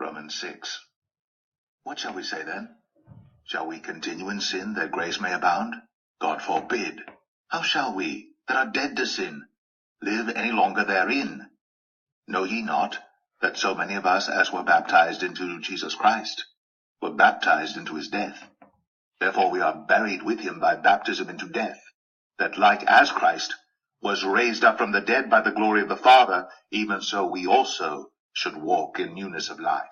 Romans 6. What shall we say then? Shall we continue in sin that grace may abound? God forbid. How shall we, that are dead to sin, live any longer therein? Know ye not that so many of us as were baptized into Jesus Christ were baptized into his death? Therefore we are buried with him by baptism into death, that like as Christ was raised up from the dead by the glory of the Father, even so we also should walk in newness of life.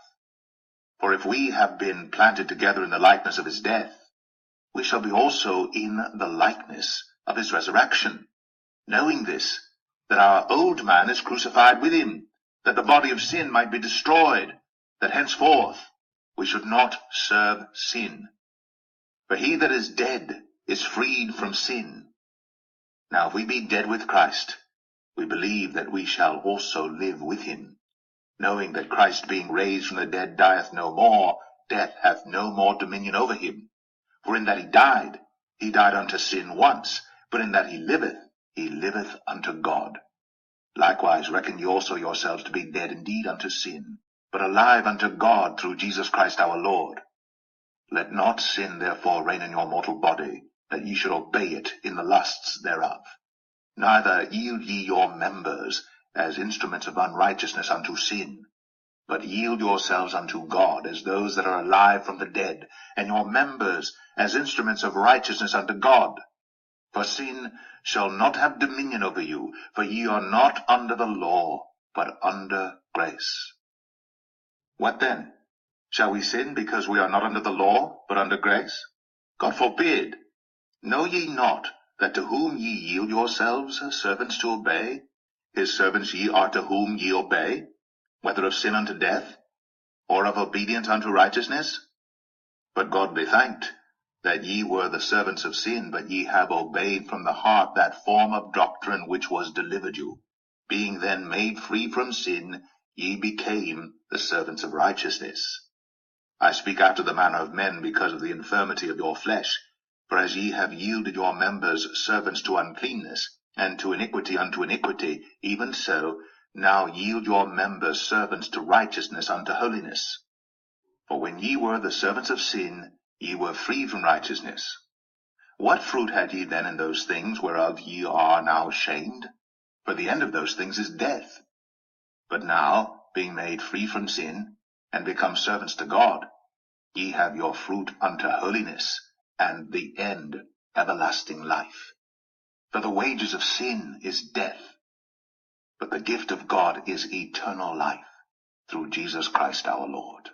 For if we have been planted together in the likeness of his death, we shall be also in the likeness of his resurrection, knowing this, that our old man is crucified with him, that the body of sin might be destroyed, that henceforth we should not serve sin. For he that is dead is freed from sin. Now if we be dead with Christ, we believe that we shall also live with him, knowing that Christ being raised from the dead dieth no more, death hath no more dominion over him. For in that he died unto sin once, but in that he liveth unto God. Likewise reckon ye also yourselves to be dead indeed unto sin, but alive unto God through Jesus Christ our Lord. Let not sin therefore reign in your mortal body, that ye should obey it in the lusts thereof. Neither yield ye your members as instruments of unrighteousness unto sin, but yield yourselves unto God as those that are alive from the dead, and your members as instruments of righteousness unto God. For sin shall not have dominion over you, for ye are not under the law, but under grace. What then? Shall we sin because we are not under the law, but under grace? God forbid. Know ye not that to whom ye yield yourselves servants to obey, his servants ye are to whom ye obey, whether of sin unto death, or of obedience unto righteousness? But God be thanked, that ye were the servants of sin, but ye have obeyed from the heart that form of doctrine which was delivered you. Being then made free from sin, ye became the servants of righteousness. I speak after the manner of men because of the infirmity of your flesh. For as ye have yielded your members servants to uncleanness, and to iniquity unto iniquity, even so now yield your members servants to righteousness unto holiness. For when ye were the servants of sin, ye were free from righteousness. What fruit had ye then in those things whereof ye are now ashamed? For the end of those things is death. But now, being made free from sin, and become servants to God, ye have your fruit unto holiness, and the end everlasting life. For the wages of sin is death, but the gift of God is eternal life, through Jesus Christ our Lord.